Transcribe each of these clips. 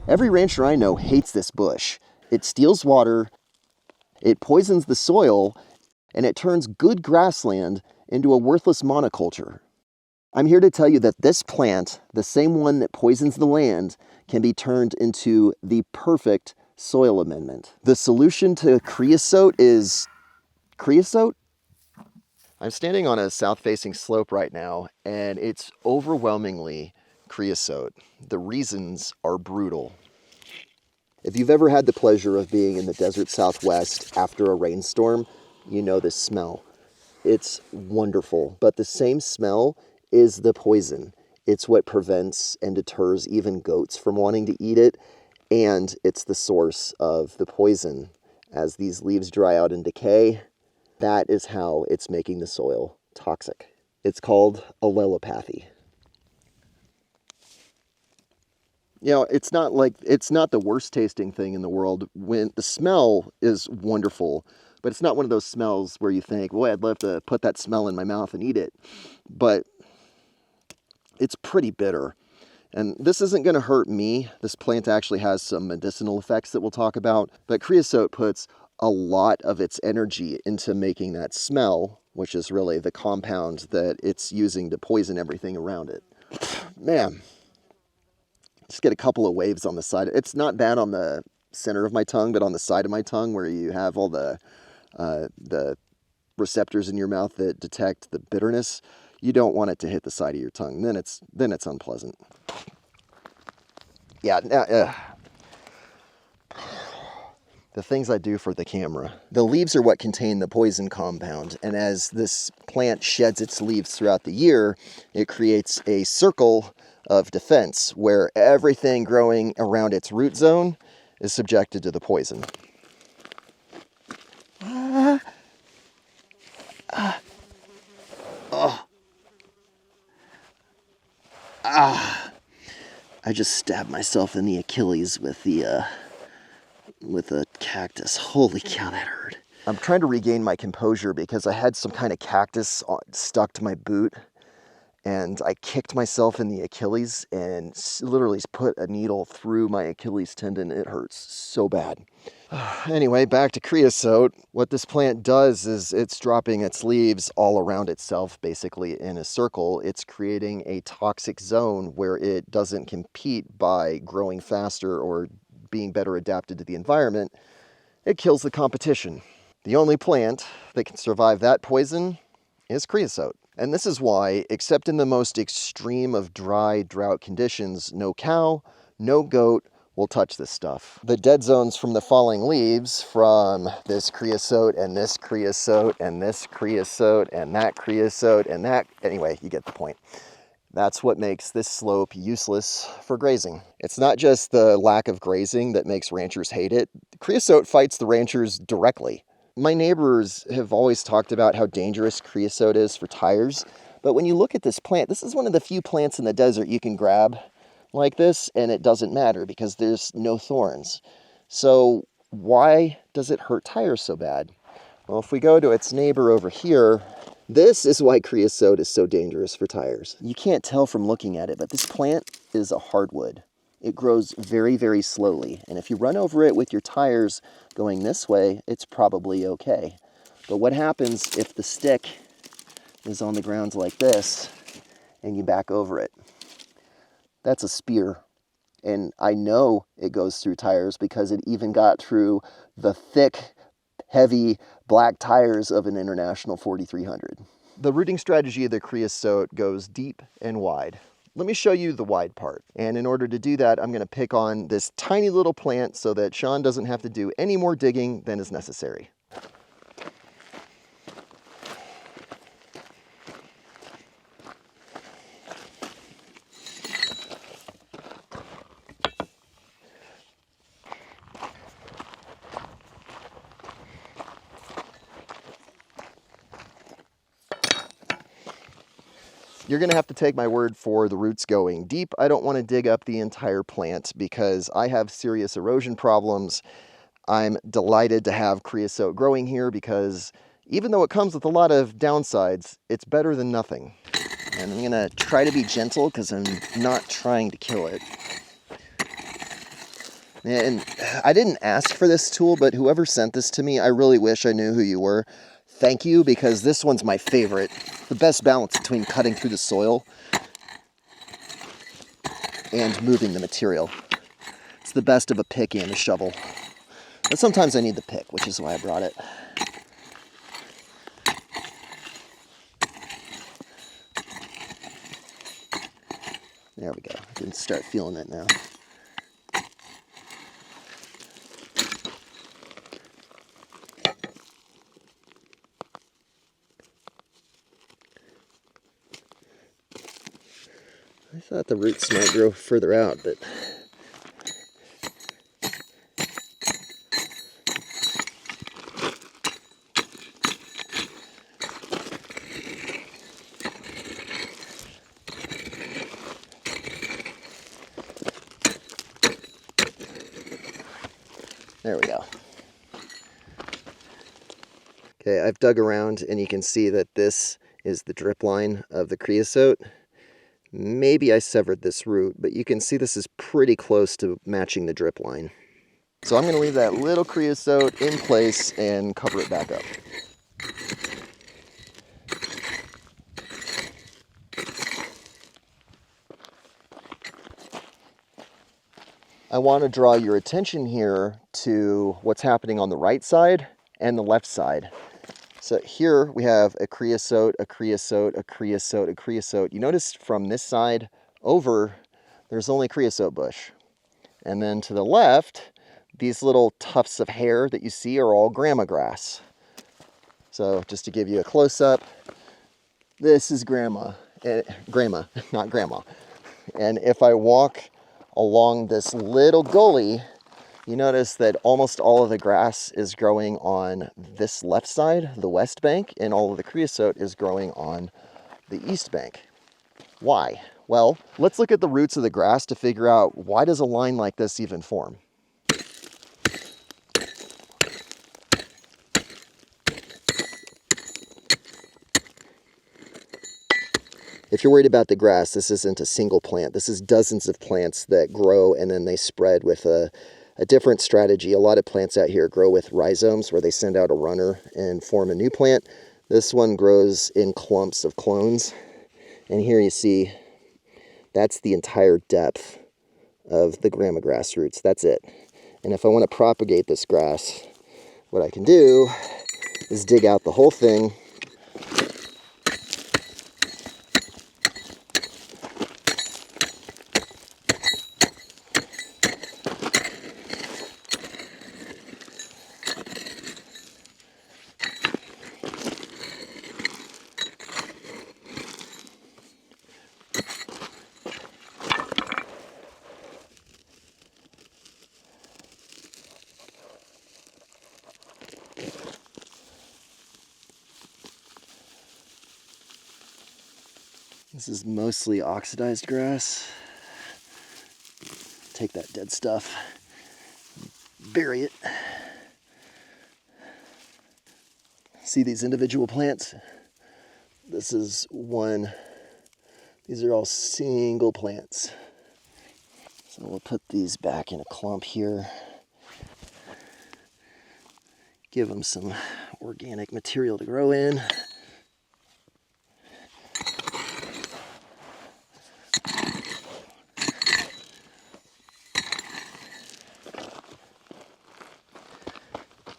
Every rancher I know hates this bush. It steals water, it poisons the soil, and it turns good grassland into a worthless monoculture. I'm here to tell you that this plant, the same one that poisons the land, can be turned into the perfect soil amendment. The solution to creosote is creosote? I'm standing on a south-facing slope right now, and it's overwhelmingly creosote. The reasons are brutal. If you've ever had the pleasure of being in the desert Southwest after a rainstorm, you know this smell. It's wonderful, but the same smell is the poison. It's what prevents and deters even goats from wanting to eat it, and it's the source of the poison. As these leaves dry out and decay, that is how it's making the soil toxic. It's called allelopathy. You know, it's not the worst tasting thing in the world. When the smell is wonderful, but it's not one of those smells where you think, boy, I'd love to put that smell in my mouth and eat it. But it's pretty bitter. And this isn't going to hurt me. This plant actually has some medicinal effects that we'll talk about. But creosote puts a lot of its energy into making that smell, which is really the compound that it's using to poison everything around it. Man. Just get a couple of waves on the side. It's not bad on the center of my tongue, but on the side of my tongue where you have all the receptors in your mouth that detect the bitterness, you don't want it to hit the side of your tongue. Then it's unpleasant. Yeah, the things I do for the camera. The leaves are what contain the poison compound, and as this plant sheds its leaves throughout the year, it creates a circle of defense where everything growing around its root zone is subjected to the poison. I just stabbed myself in the Achilles with a cactus. Holy cow, that hurt. I'm trying to regain my composure because I had some kind of cactus stuck to my boot, and I kicked myself in the Achilles and literally put a needle through my Achilles tendon. It hurts so bad. Anyway, back to creosote. What this plant does is it's dropping its leaves all around itself, basically in a circle. It's creating a toxic zone where it doesn't compete by growing faster or being better adapted to the environment. It kills the competition. The only plant that can survive that poison is creosote. And this is why, except in the most extreme of dry drought conditions, no cow, no goat will touch this stuff. The dead zones from the falling leaves, from this creosote and this creosote and this creosote and that creosote and that, anyway, you get the point. That's what makes this slope useless for grazing. It's not just the lack of grazing that makes ranchers hate it. Creosote fights the ranchers directly. My neighbors have always talked about how dangerous creosote is for tires, but when you look at this plant, this is one of the few plants in the desert you can grab like this and it doesn't matter because there's no thorns. So why does it hurt tires so bad? Well, if we go to its neighbor over here, this is why creosote is so dangerous for tires. You can't tell from looking at it, but this plant is a hardwood. It grows very, very slowly, and if you run over it with your tires going this way, it's probably okay. But what happens if the stick is on the ground like this and you back over it? That's a spear. And I know it goes through tires because it even got through the thick, heavy black tires of an International 4300. The rooting strategy of the creosote goes deep and wide. Let me show you the wide part. And in order to do that, I'm going to pick on this tiny little plant so that Shaun doesn't have to do any more digging than is necessary. You're going to have to take my word for the roots going deep. I don't want to dig up the entire plant because I have serious erosion problems. I'm delighted to have creosote growing here because even though it comes with a lot of downsides, it's better than nothing. And I'm going to try to be gentle because I'm not trying to kill it. And I didn't ask for this tool, but whoever sent this to me, I really wish I knew who you were. Thank you, because this one's my favorite. The best balance between cutting through the soil and moving the material. It's the best of a pick and a shovel. But sometimes I need the pick, which is why I brought it. There we go. I can start feeling it now. I thought the roots might grow further out, but there we go. Okay, I've dug around and you can see that this is the drip line of the creosote. Maybe I severed this root, but you can see this is pretty close to matching the drip line. So I'm going to leave that little creosote in place and cover it back up. I want to draw your attention here to what's happening on the right side and the left side. So here we have a creosote, a creosote, a creosote, a creosote. You notice from this side over, there's only creosote bush. And then to the left, these little tufts of hair that you see are all grama grass. So just to give you a close-up, this is grama, not grandma. And if I walk along this little gully, you notice that almost all of the grass is growing on this left side, the west bank, and all of the creosote is growing on the east bank. Why? Well, let's look at the roots of the grass to figure out, why does a line like this even form? If you're worried about the grass, this isn't a single plant. This is dozens of plants that grow and then they spread with a different strategy. A lot of plants out here grow with rhizomes, where they send out a runner and form a new plant. This one grows in clumps of clones. And here you see, that's the entire depth of the grama grass roots. That's it. And if I want to propagate this grass, what I can do is dig out the whole thing. This is mostly oxidized grass. Take that dead stuff, bury it. See these individual plants? This is one. These are all single plants. So we'll put these back in a clump here. Give them some organic material to grow in.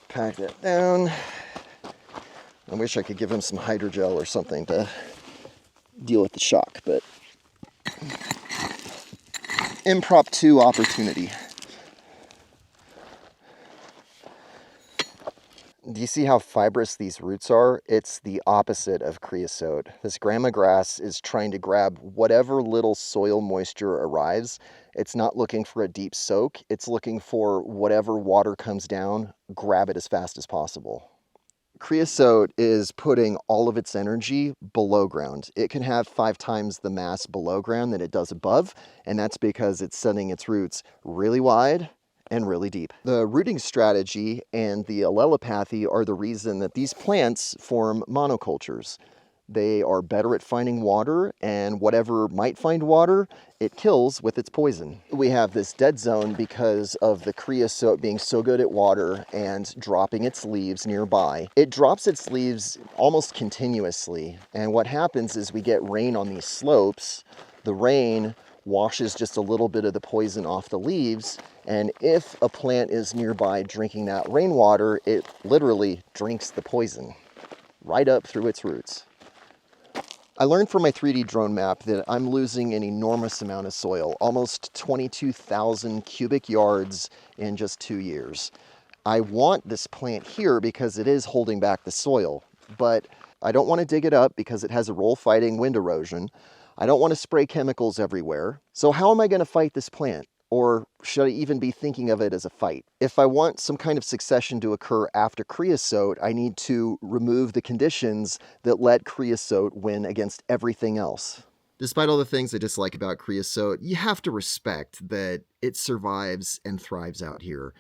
Pack that down. I wish I could give him some hydrogel or something to deal with the shock, but impromptu opportunity. Do you see how fibrous these roots are? It's the opposite of creosote. This grama grass is trying to grab whatever little soil moisture arrives. It's not looking for a deep soak. It's looking for whatever water comes down, grab it as fast as possible. Creosote is putting all of its energy below ground. It can have 5 times the mass below ground than it does above, and that's because it's sending its roots really wide and really deep. The rooting strategy and the allelopathy are the reason that these plants form monocultures. They are better at finding water, and whatever might find water, it kills with its poison. We have this dead zone because of the creosote being so good at water and dropping its leaves nearby. It drops its leaves almost continuously, and what happens is we get rain on these slopes. The rain washes just a little bit of the poison off the leaves, and if a plant is nearby drinking that rainwater, it literally drinks the poison right up through its roots. I learned from my 3D drone map that I'm losing an enormous amount of soil, almost 22,000 cubic yards in just 2 years. I want this plant here because it is holding back the soil, but I don't want to dig it up because it has a role fighting wind erosion. I don't want to spray chemicals everywhere. So how am I going to fight this plant? Or should I even be thinking of it as a fight? If I want some kind of succession to occur after creosote, I need to remove the conditions that let creosote win against everything else. Despite all the things I dislike about creosote, you have to respect that it survives and thrives out here.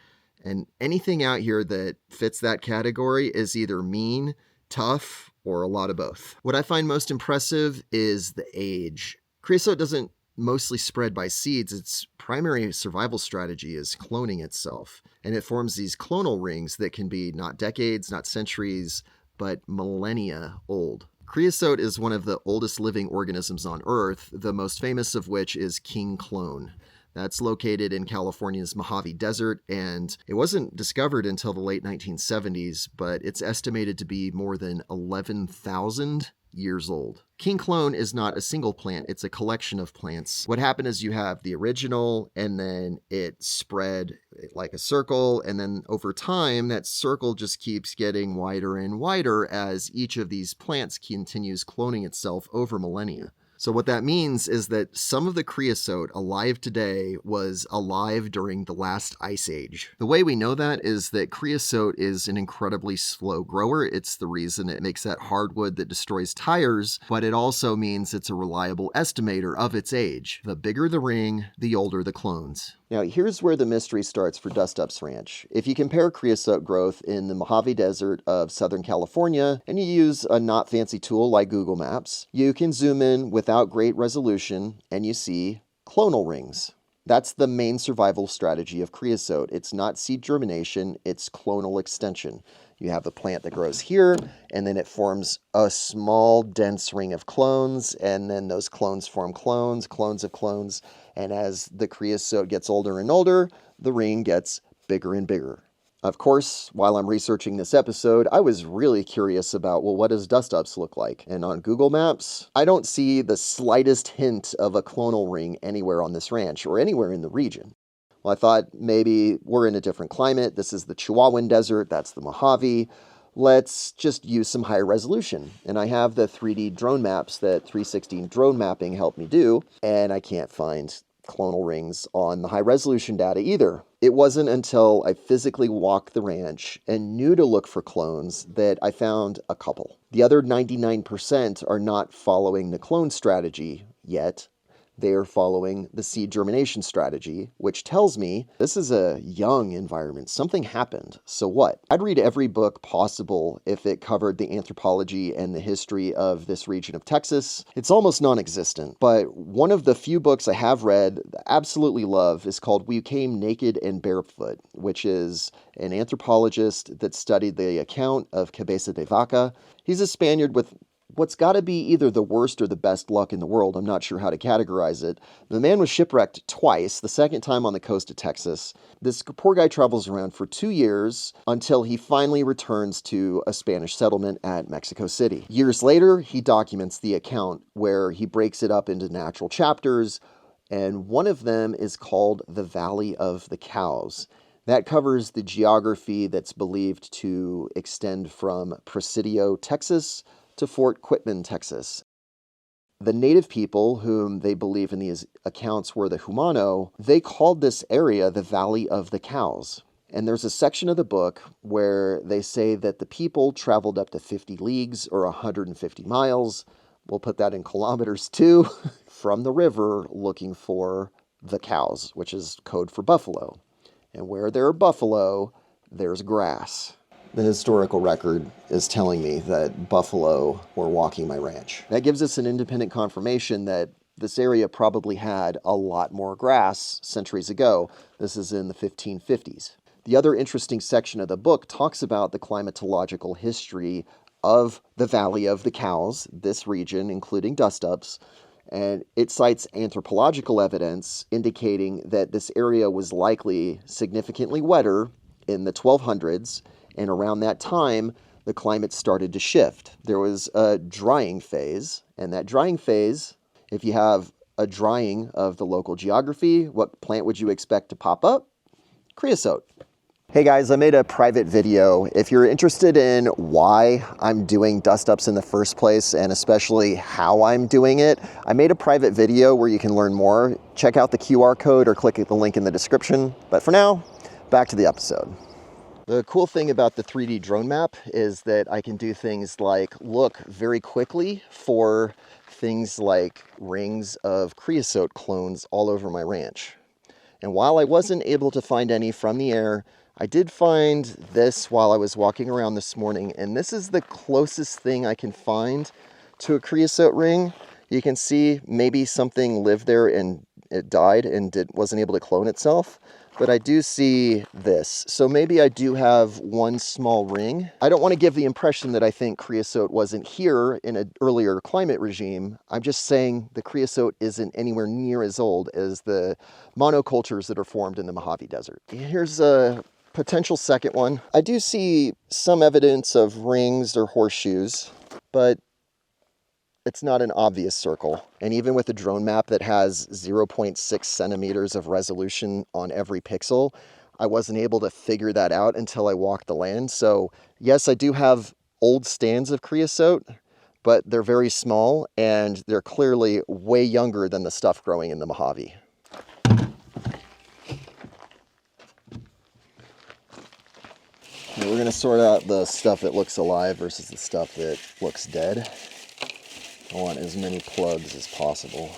And anything out here that fits that category is either mean, tough, or a lot of both. What I find most impressive is the age. Creosote doesn't mostly spread by seeds. Its primary survival strategy is cloning itself, and it forms these clonal rings that can be not decades, not centuries, but millennia old. Creosote is one of the oldest living organisms on Earth, the most famous of which is king clone. That's located in California's Mojave Desert, and it wasn't discovered until the late 1970s, but it's estimated to be more than 11,000 years old. King clone is not a single plant, it's a collection of plants. What happened is you have the original, and then it spread like a circle, and then over time, that circle just keeps getting wider and wider as each of these plants continues cloning itself over millennia. So what that means is that some of the creosote alive today was alive during the last ice age. The way we know that is that creosote is an incredibly slow grower. It's the reason it makes that hardwood that destroys tires, but it also means it's a reliable estimator of its age. The bigger the ring, the older the clones. Now, here's where the mystery starts for DUSTUPS Ranch. If you compare creosote growth in the Mojave Desert of Southern California, and you use a not fancy tool like Google Maps, you can zoom in without great resolution, and you see clonal rings. That's the main survival strategy of creosote. It's not seed germination, it's clonal extension. You have a plant that grows here, and then it forms a small, dense ring of clones, and then those clones form clones, clones of clones, and as the creosote gets older and older, the ring gets bigger and bigger. Of course, while I'm researching this episode, I was really curious about, well, what does DUSTUPS look like? And on Google Maps, I don't see the slightest hint of a clonal ring anywhere on this ranch or anywhere in the region. Well, I thought maybe we're in a different climate. This is the Chihuahuan Desert, that's the Mojave. Let's just use some higher resolution. And I have the 3D drone maps that 316 drone mapping helped me do, and I can't find clonal rings on the high resolution data either. It wasn't until I physically walked the ranch and knew to look for clones that I found a couple. The other 99% are not following the clone strategy yet. They are following the seed germination strategy, which tells me this is a young environment. Something happened. So what? I'd read every book possible if it covered the anthropology and the history of this region of Texas. It's almost non-existent, but one of the few books I have read, absolutely love, is called We Came Naked and Barefoot, which is an anthropologist that studied the account of Cabeza de Vaca. He's a Spaniard with what's got to be either the worst or the best luck in the world. I'm not sure how to categorize it. The man was shipwrecked twice, the second time on the coast of Texas. This poor guy travels around for 2 years until he finally returns to a Spanish settlement at Mexico City. Years later, he documents the account where he breaks it up into natural chapters, and one of them is called the Valley of the Cows. That covers the geography that's believed to extend from Presidio, Texas, to Fort Quitman, Texas. The native people, whom they believe in these accounts were the Humano, they called this area the Valley of the Cows. And there's a section of the book where they say that the people traveled up to 50 leagues or 150 miles, we'll put that in kilometers too, from the river looking for the cows, which is code for buffalo. And where there are buffalo, there's grass. The historical record is telling me that buffalo were walking my ranch. That gives us an independent confirmation that this area probably had a lot more grass centuries ago. This is in the 1550s. The other interesting section of the book talks about the climatological history of the Valley of the Cows, this region, including DUSTUPS, and it cites anthropological evidence indicating that this area was likely significantly wetter in the 1200s, and around that time, the climate started to shift. There was a drying phase, and that drying phase, if you have a drying of the local geography, what plant would you expect to pop up? Creosote. Hey guys, I made a private video. If you're interested in why I'm doing DUSTUPS in the first place, and especially how I'm doing it, I made a private video where you can learn more. Check out the QR code or click the link in the description. But for now, back to the episode. The cool thing about the 3D drone map is that I can do things like look very quickly for things like rings of creosote clones all over my ranch. And while I wasn't able to find any from the air, I did find this while I was walking around this morning, and this is the closest thing I can find to a creosote ring. You can see maybe something lived there and it died and wasn't able to clone itself. But I do see this. So maybe I do have one small ring. I don't want to give the impression that I think creosote wasn't here in an earlier climate regime. I'm just saying the creosote isn't anywhere near as old as the monocultures that are formed in the Mojave Desert. Here's a potential second one. I do see some evidence of rings or horseshoes, but it's not an obvious circle. And even with a drone map that has 0.6 centimeters of resolution on every pixel, I wasn't able to figure that out until I walked the land. So yes, I do have old stands of creosote, but they're very small and they're clearly way younger than the stuff growing in the Mojave. Now we're gonna sort out the stuff that looks alive versus the stuff that looks dead. I want as many plugs as possible.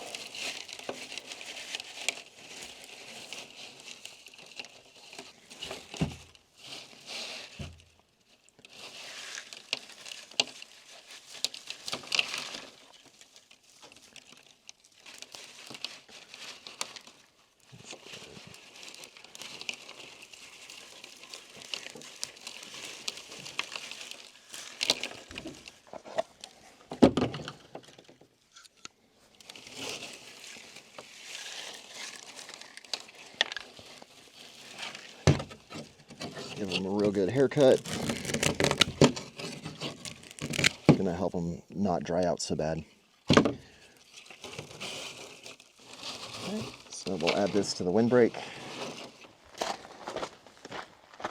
Give them a real good haircut. Gonna help them not dry out so bad. Okay, so we'll add this to the windbreak.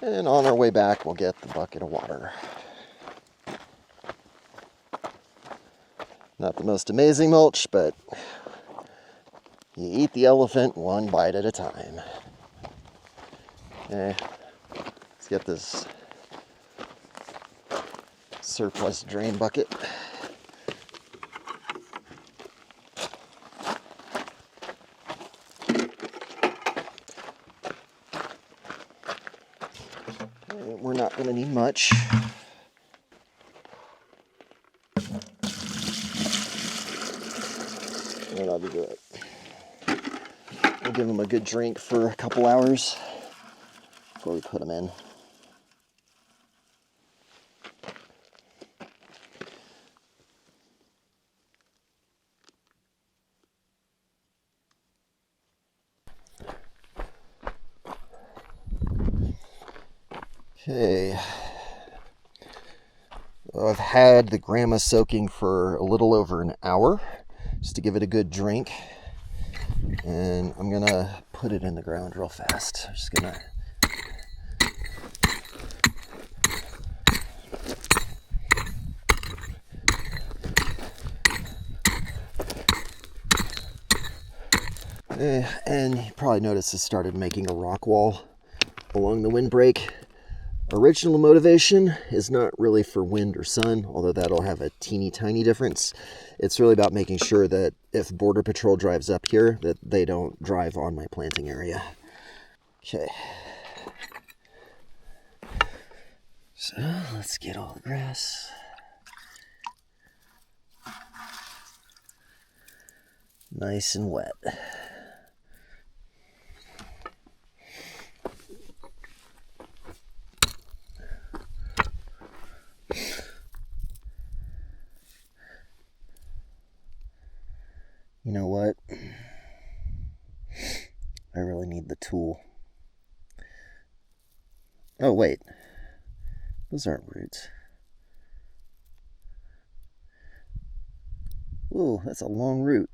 And on our way back, we'll get the bucket of water. Not the most amazing mulch, but you eat the elephant one bite at a time. Okay. Let's get this surplus drain bucket. We're not going to need much. And that'll be good. We'll give them a good drink for a couple hours before we put them in. Okay, I've had the grama soaking for a little over an hour just to give it a good drink, and I'm gonna put it in the ground real fast. I'm just gonna and you probably noticed it started making a rock wall along the windbreak. Original motivation is not really for wind or sun, although that'll have a teeny tiny difference. It's really about making sure that if Border Patrol drives up here, that they don't drive on my planting area. Okay. So let's get all the grass nice and wet. You know what? I really need the tool. Oh, wait. Those aren't roots. Ooh, that's a long root.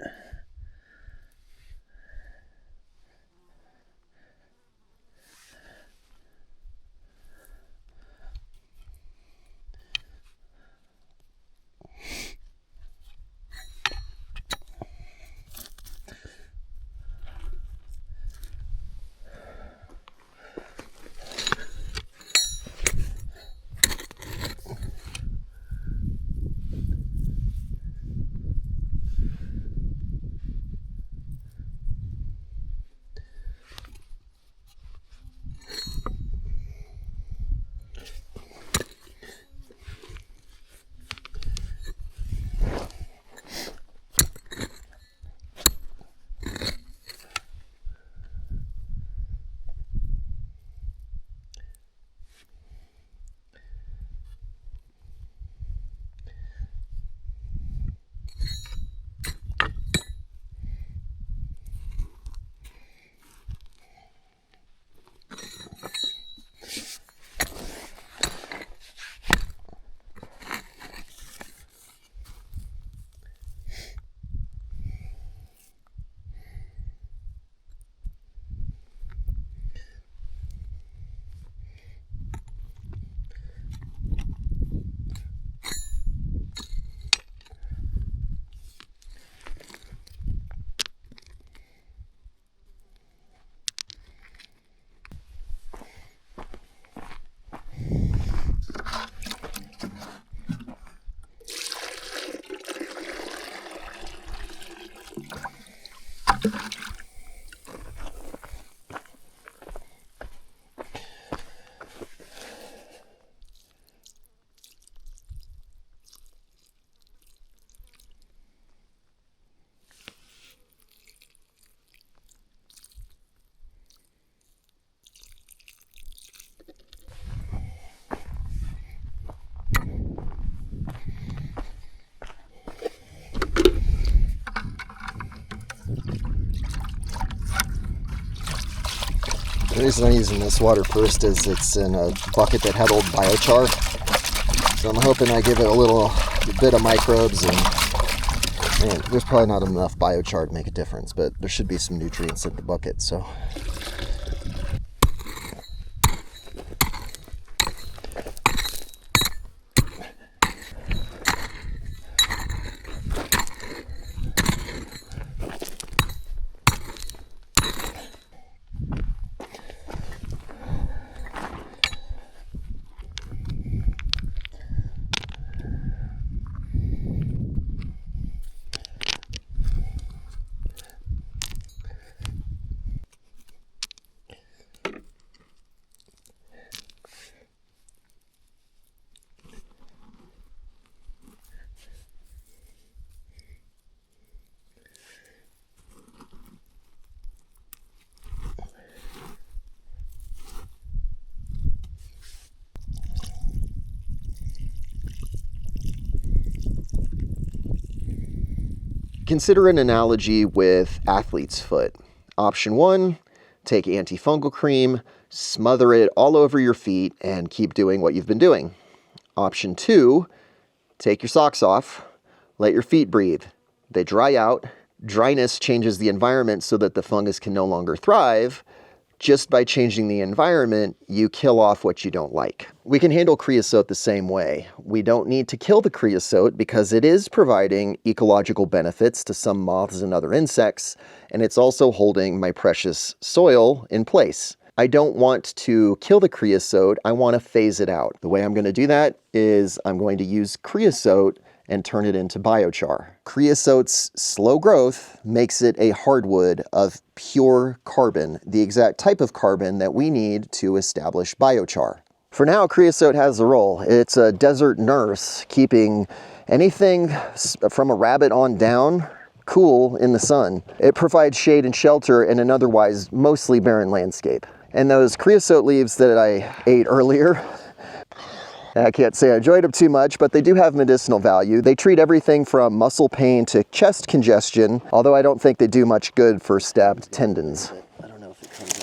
The reason I'm using this water first is it's in a bucket that had old biochar. So I'm hoping I give it a bit of microbes, and there's probably not enough biochar to make a difference, but there should be some nutrients in the bucket, so. Consider an analogy with athlete's foot. Option 1, take antifungal cream, smother it all over your feet, and keep doing what you've been doing. Option 2, take your socks off, let your feet breathe. They dry out. Dryness changes the environment so that the fungus can no longer thrive. Just by changing the environment, you kill off what you don't like. We can handle creosote the same way. We don't need to kill the creosote because it is providing ecological benefits to some moths and other insects, and it's also holding my precious soil in place. I don't want to kill the creosote, I want to phase it out. The way I'm going to do that is I'm going to use creosote and turn it into biochar. Creosote's slow growth makes it a hardwood of pure carbon, the exact type of carbon that we need to establish biochar. For now, creosote has a role. It's a desert nurse, keeping anything from a rabbit on down cool in the sun. It provides shade and shelter in an otherwise mostly barren landscape. And those creosote leaves that I ate earlier, I can't say I enjoyed them too much, but they do have medicinal value. They treat everything from muscle pain to chest congestion, although I don't think they do much good for stabbed tendons. I don't know if it comes out.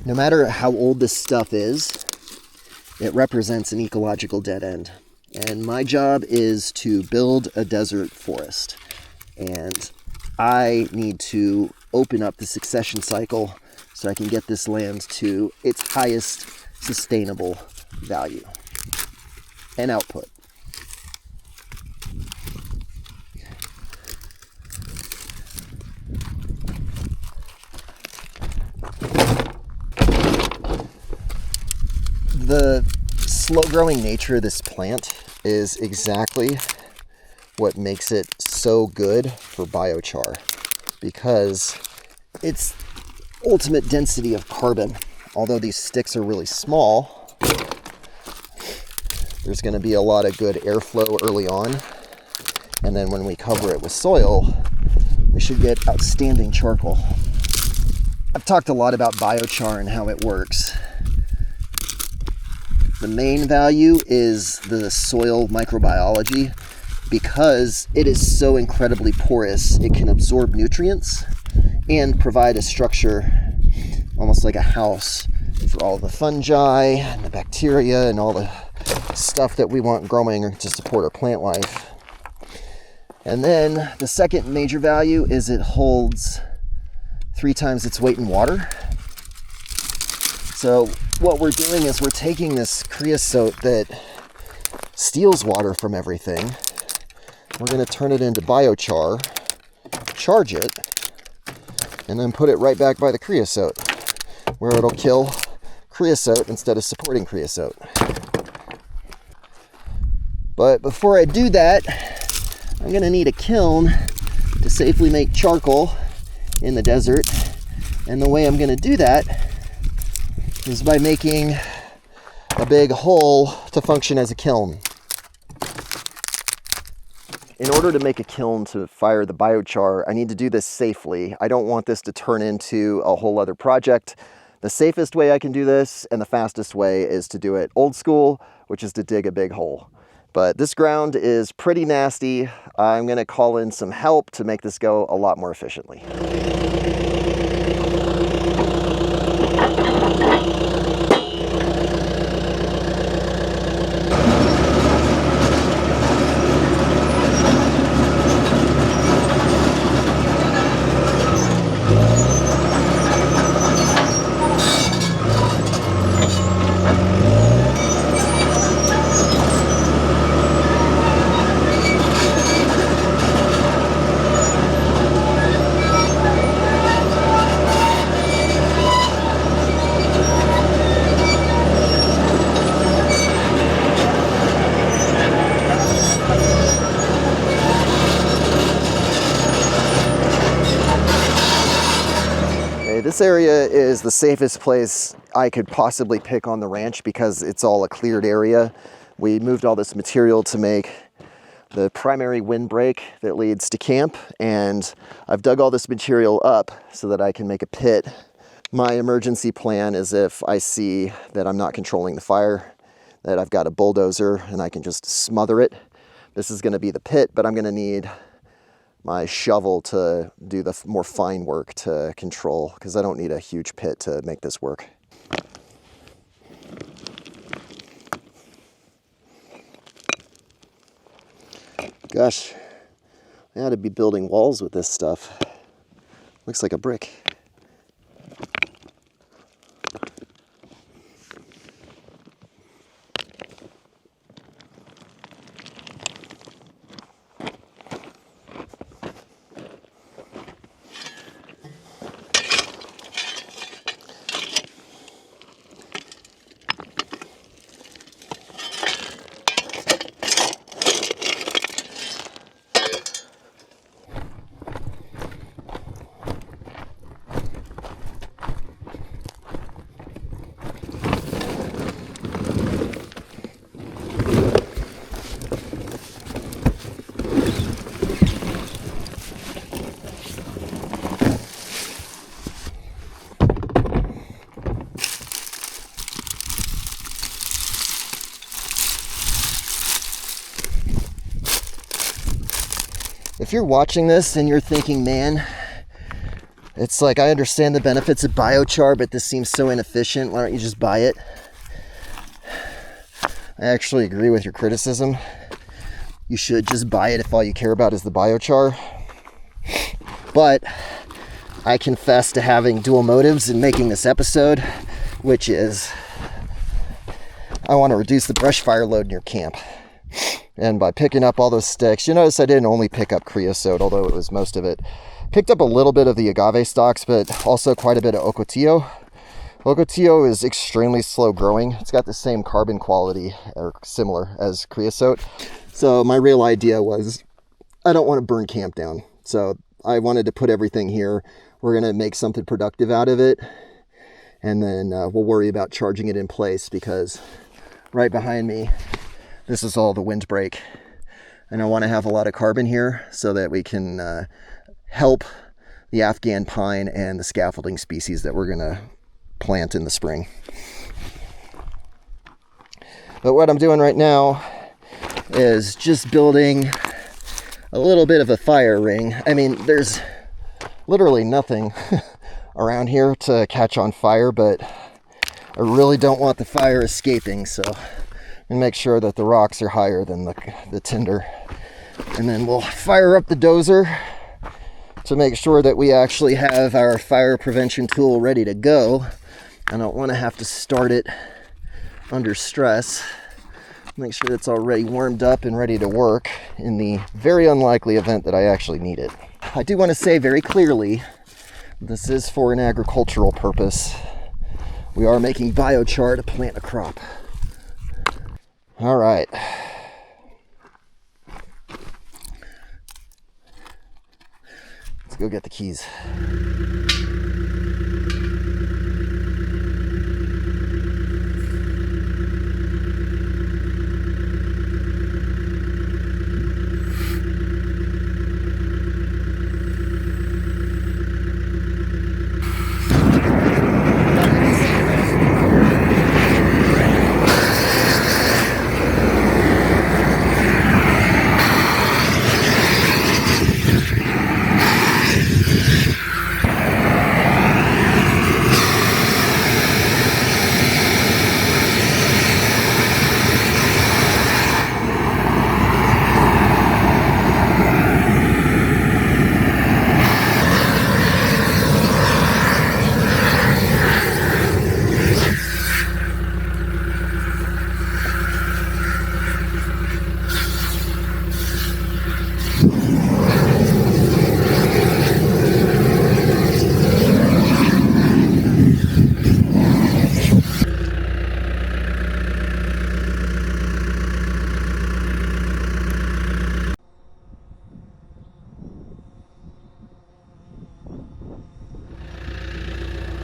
No matter how old this stuff is, it represents an ecological dead end. And my job is to build a desert forest. And I need to open up the succession cycle so I can get this land to its highest sustainable value and output. The slow-growing nature of this plant is exactly what makes it so good for biochar, because its ultimate density of carbon, although these sticks are really small, there's going to be a lot of good airflow early on, and then when we cover it with soil, we should get outstanding charcoal. I've talked a lot about biochar and how it works. The main value is the soil microbiology. Because it is so incredibly porous, it can absorb nutrients and provide a structure, almost like a house, for all the fungi and the bacteria and all the stuff that we want growing to support our plant life. And then the second major value is it holds 3 times its weight in water. So what we're doing is we're taking this creosote that steals water from everything. We're going to turn it into biochar, charge it, and then put it right back by the creosote, where it'll kill creosote instead of supporting creosote. But before I do that, I'm going to need a kiln to safely make charcoal in the desert. And the way I'm going to do that is by making a big hole to function as a kiln. In order to make a kiln to fire the biochar, I need to do this safely. I don't want this to turn into a whole other project. The safest way I can do this and the fastest way is to do it old school, which is to dig a big hole. But this ground is pretty nasty. I'm going to call in some help to make this go a lot more efficiently. This area is the safest place I could possibly pick on the ranch because it's all a cleared area. We moved all this material to make the primary windbreak that leads to camp, and I've dug all this material up so that I can make a pit. My emergency plan is if I see that I'm not controlling the fire, that I've got a bulldozer and I can just smother it. This is going to be the pit, but I'm going to need my shovel to do the more fine work to control, because I don't need a huge pit to make this work. Gosh, I ought to be building walls with this stuff. Looks like a brick. If you're watching this and you're thinking, man, it's like, I understand the benefits of biochar, but this seems so inefficient, why don't you just buy it? I actually agree with your criticism. You should just buy it if all you care about is the biochar. But I confess to having dual motives in making this episode, which is I want to reduce the brush fire load in your camp. And by picking up all those sticks, you notice I didn't only pick up creosote, although it was most of it. Picked up a little bit of the agave stalks, but also quite a bit of ocotillo. Ocotillo is extremely slow growing. It's got the same carbon quality, or similar, as creosote. So my real idea was, I don't want to burn camp down. So I wanted to put everything here. We're going to make something productive out of it. And then we'll worry about charging it in place, because right behind me, this is all the windbreak. And I want to have a lot of carbon here so that we can help the Afghan pine and the scaffolding species that we're going to plant in the spring. But what I'm doing right now is just building a little bit of a fire ring. I mean, there's literally nothing around here to catch on fire, but I really don't want the fire escaping, so and make sure that the rocks are higher than the tinder. And then we'll fire up the dozer to make sure that we actually have our fire prevention tool ready to go. I don't want to have to start it under stress. Make sure it's already warmed up and ready to work in the very unlikely event that I actually need it. I do want to say very clearly, this is for an agricultural purpose. We are making biochar to plant a crop. All right. Let's go get the keys.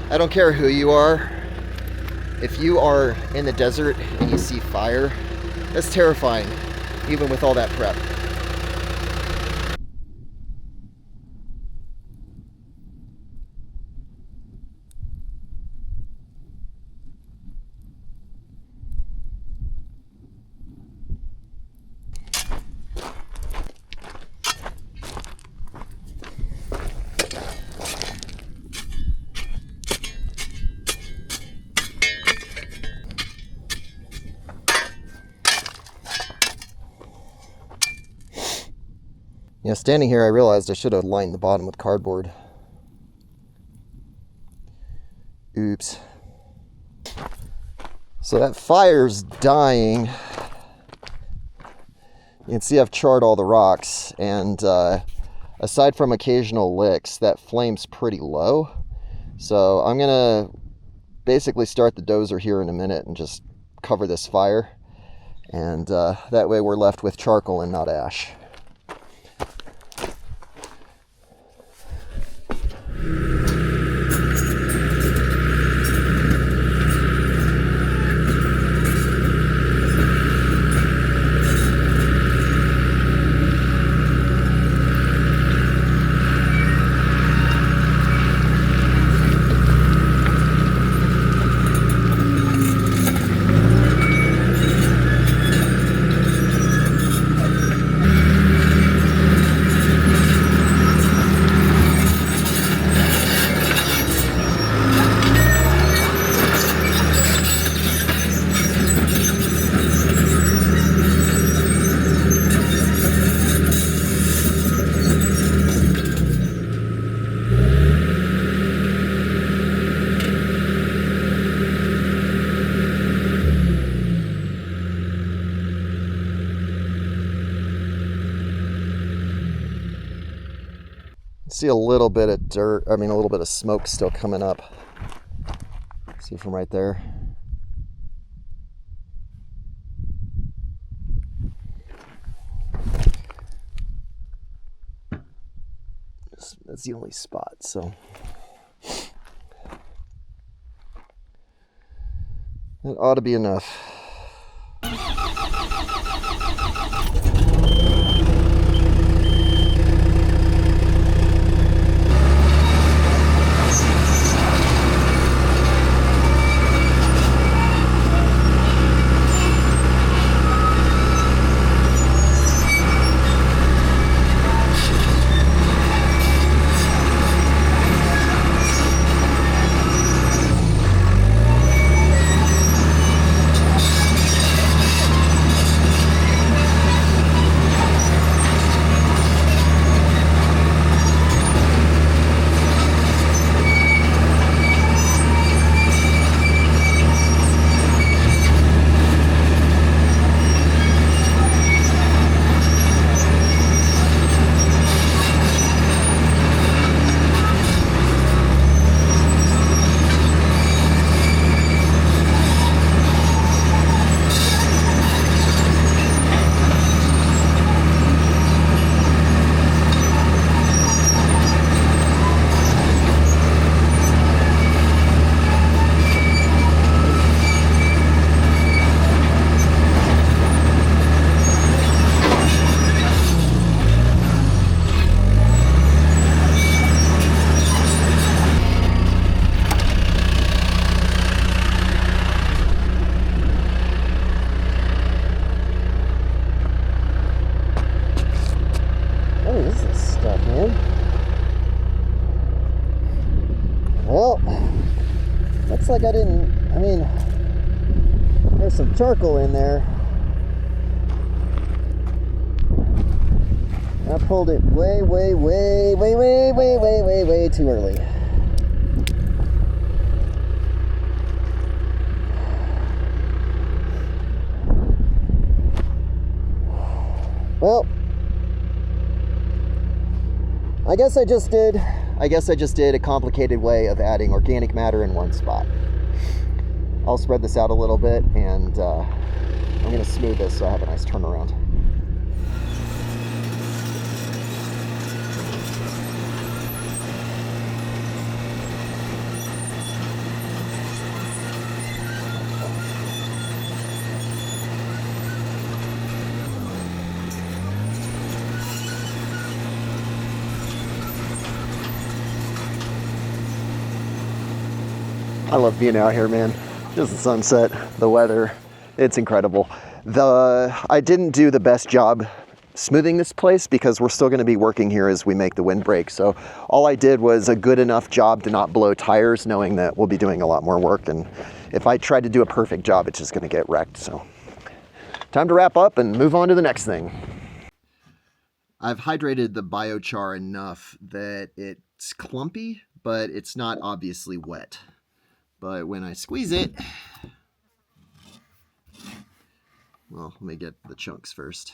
I don't care who you are. If you are in the desert and you see fire, that's terrifying, even with all that prep. Yeah, standing here, I realized I should have lined the bottom with cardboard. Oops. So that fire's dying. You can see I've charred all the rocks, and aside from occasional licks, that flame's pretty low. So I'm gonna basically start the dozer here in a minute and just cover this fire. And that way we're left with charcoal and not ash. See a little bit of dirt, I mean a little bit of smoke still coming up. See from right there. That's the only spot, so. That ought to be enough. Well, looks like there's some charcoal in there. I pulled it way too early. Well, I guess I just did a complicated way of adding organic matter in one spot. I'll spread this out a little bit, and I'm going to smooth this so I have a nice turnaround. I love being out here, man. Just the sunset, the weather, it's incredible. I didn't do the best job smoothing this place because we're still gonna be working here as we make the windbreak. So all I did was a good enough job to not blow tires, knowing that we'll be doing a lot more work. And if I tried to do a perfect job, it's just gonna get wrecked. So time to wrap up and move on to the next thing. I've hydrated the biochar enough that it's clumpy, but it's not obviously wet. But when I squeeze it, well, let me get the chunks first.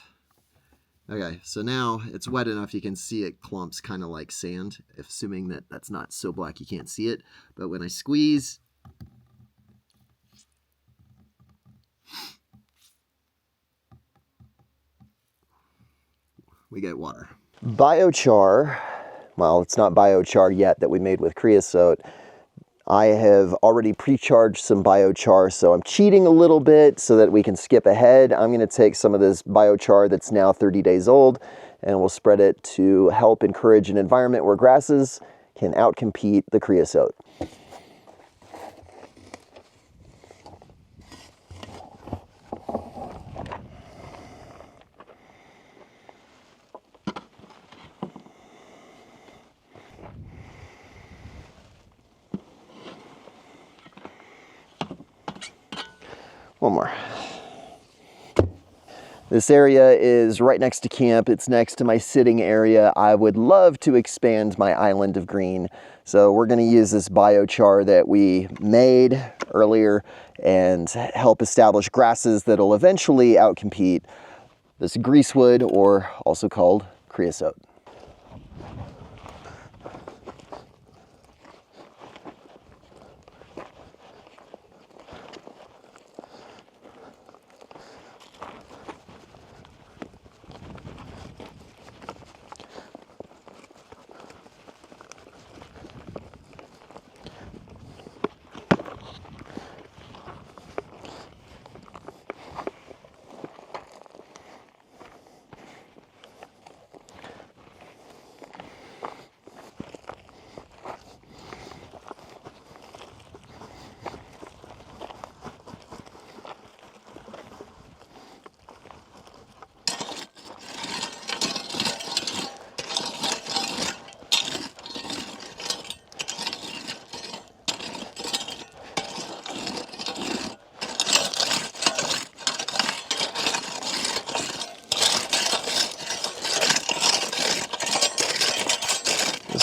Okay, so now it's wet enough you can see it clumps kind of like sand, assuming that that's not so black you can't see it. But when I squeeze, we get water. Biochar, well, it's not biochar yet that we made with creosote. I have already pre-charged some biochar, so I'm cheating a little bit so that we can skip ahead. I'm going to take some of this biochar that's now 30 days old, and we'll spread it to help encourage an environment where grasses can outcompete the creosote. One more. This area is right next to camp. It's next to my sitting area. I would love to expand my island of green. So we're going to use this biochar that we made earlier and help establish grasses that'll eventually outcompete this greasewood, or also called creosote.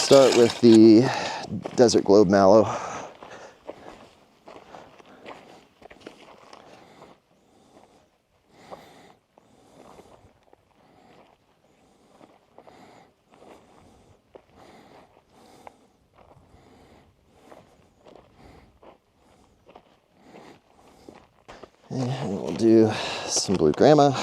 Start with the desert globe mallow. And we'll do some Blue Grama.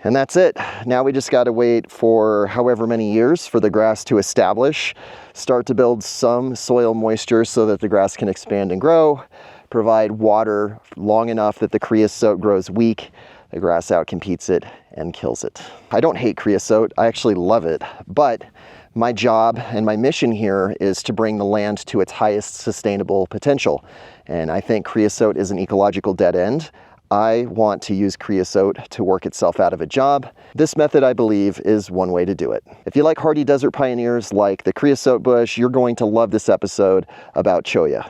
And that's it. Now we just got to wait for however many years for the grass to establish, start to build some soil moisture so that the grass can expand and grow, provide water long enough that the creosote grows weak, the grass outcompetes it and kills it. I don't hate creosote, I actually love it, but my job and my mission here is to bring the land to its highest sustainable potential. And I think creosote is an ecological dead end. I want to use creosote to work itself out of a job. This method, I believe, is one way to do it. If you like hardy desert pioneers like the creosote bush, you're going to love this episode about cholla.